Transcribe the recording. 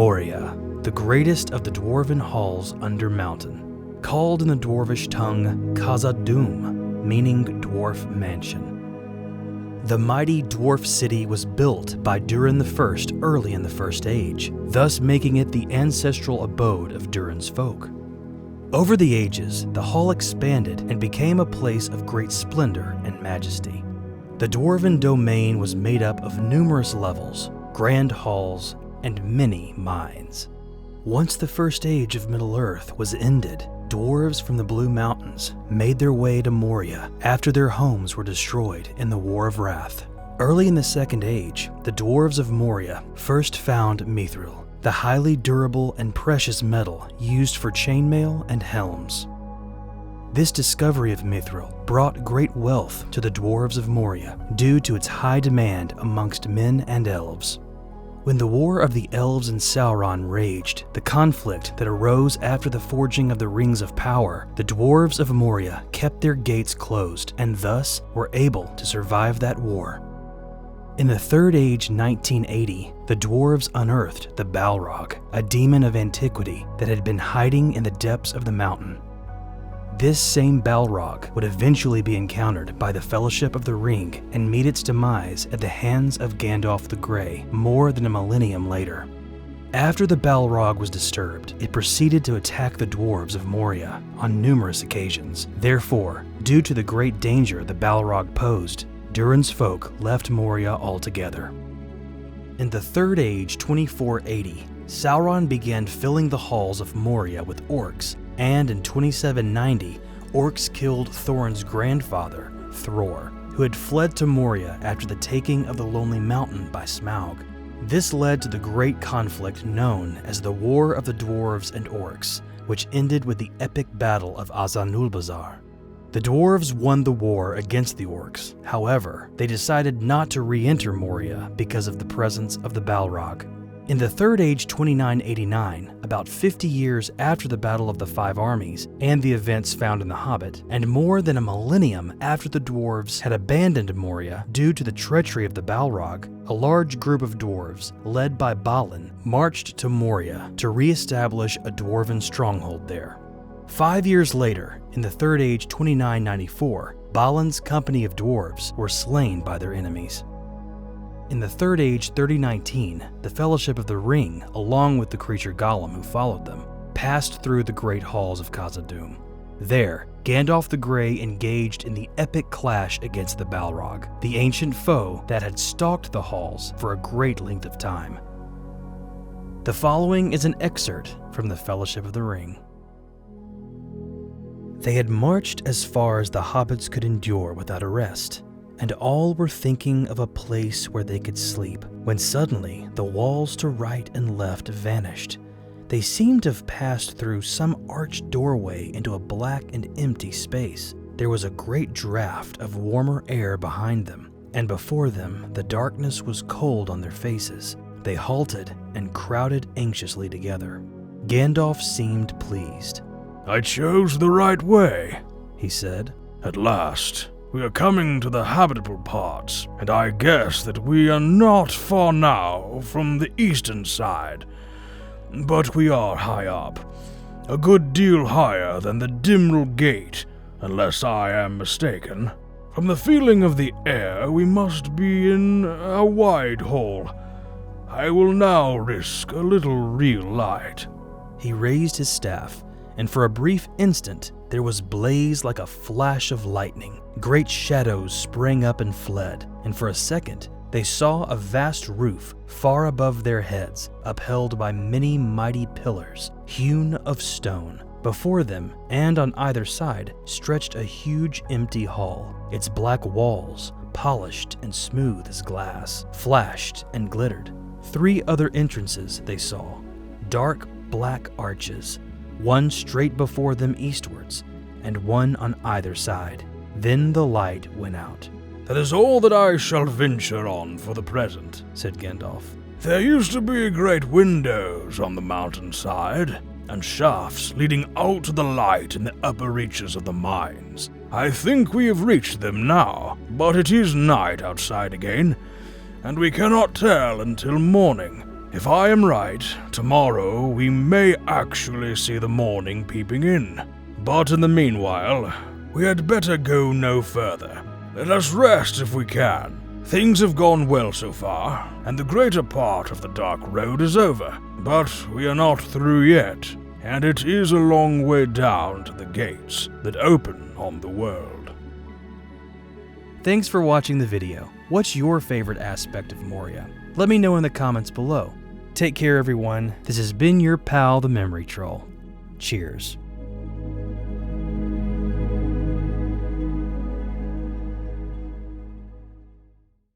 Moria, the greatest of the dwarven halls under mountain, called in the dwarvish tongue Khazad-dûm, meaning dwarf mansion. The mighty dwarf city was built by Durin I early in the First Age, thus making it the ancestral abode of Durin's folk. Over the ages, the hall expanded and became a place of great splendor and majesty. The Dwarven Domain was made up of numerous levels, grand halls, and many mines. Once the First Age of Middle-earth was ended, dwarves from the Blue Mountains made their way to Moria after their homes were destroyed in the War of Wrath. Early in the Second Age, the dwarves of Moria first found mithril, the highly durable and precious metal used for chainmail and helms. This discovery of mithril brought great wealth to the dwarves of Moria due to its high demand amongst men and elves. When the War of the Elves and Sauron raged, the conflict that arose after the forging of the Rings of Power, the dwarves of Moria kept their gates closed and thus were able to survive that war. In the Third Age 1980, the dwarves unearthed the Balrog, a demon of antiquity that had been hiding in the depths of the mountain. This same Balrog would eventually be encountered by the Fellowship of the Ring and meet its demise at the hands of Gandalf the Grey more than a millennium later. After the Balrog was disturbed, it proceeded to attack the dwarves of Moria on numerous occasions. Therefore, due to the great danger the Balrog posed, Durin's folk left Moria altogether. In the Third Age 2480, Sauron began filling the halls of Moria with orcs, and in 2790, orcs killed Thorin's grandfather, Thror, who had fled to Moria after the taking of the Lonely Mountain by Smaug. This led to the great conflict known as the War of the Dwarves and Orcs, which ended with the epic battle of Azanulbazar. The dwarves won the war against the orcs. However, they decided not to re-enter Moria because of the presence of the Balrog. In the Third Age 2989, about 50 years after the Battle of the Five Armies and the events found in The Hobbit, and more than a millennium after the dwarves had abandoned Moria due to the treachery of the Balrog, a large group of dwarves, led by Balin, marched to Moria to re-establish a dwarven stronghold there. 5 years later, in the Third Age 2994, Balin's company of dwarves were slain by their enemies. In the Third Age 3019, the Fellowship of the Ring, along with the creature Gollum who followed them, passed through the great halls of Khazad-dûm. There, Gandalf the Grey engaged in the epic clash against the Balrog, the ancient foe that had stalked the halls for a great length of time. The following is an excerpt from the Fellowship of the Ring. They had marched as far as the hobbits could endure without a rest, and all were thinking of a place where they could sleep, when suddenly the walls to right and left vanished. They seemed to have passed through some arched doorway into a black and empty space. There was a great draught of warmer air behind them, and before them the darkness was cold on their faces. They halted and crowded anxiously together. Gandalf seemed pleased. "I chose the right way," he said. "At last. We are coming to the habitable parts, and I guess that we are not far now from the eastern side. But we are high up, a good deal higher than the Dimril Gate, unless I am mistaken. From the feeling of the air, we must be in a wide hall. I will now risk a little real light." He raised his staff, and for a brief instant there was blaze like a flash of lightning. Great shadows sprang up and fled, and for a second they saw a vast roof far above their heads, upheld by many mighty pillars, hewn of stone. Before them, and on either side, stretched a huge empty hall. Its black walls, polished and smooth as glass, flashed and glittered. 3 other entrances they saw, dark black arches, one straight before them eastwards, and one on either side. Then the light went out. "That is all that I shall venture on for the present," said Gandalf. "There used to be great windows on the mountainside, and shafts leading out to the light in the upper reaches of the mines. I think we have reached them now, but it is night outside again, and we cannot tell until morning. If I am right, tomorrow we may actually see the morning peeping in. But in the meanwhile, we had better go no further. Let us rest if we can. Things have gone well so far, and the greater part of the Dark Road is over. But we are not through yet, and it is a long way down to the gates that open on the world. Thanks for watching the video. What's your favorite aspect of Moria? Let me know in the comments below. Take care, everyone. This has been your pal, the Memory Troll. Cheers.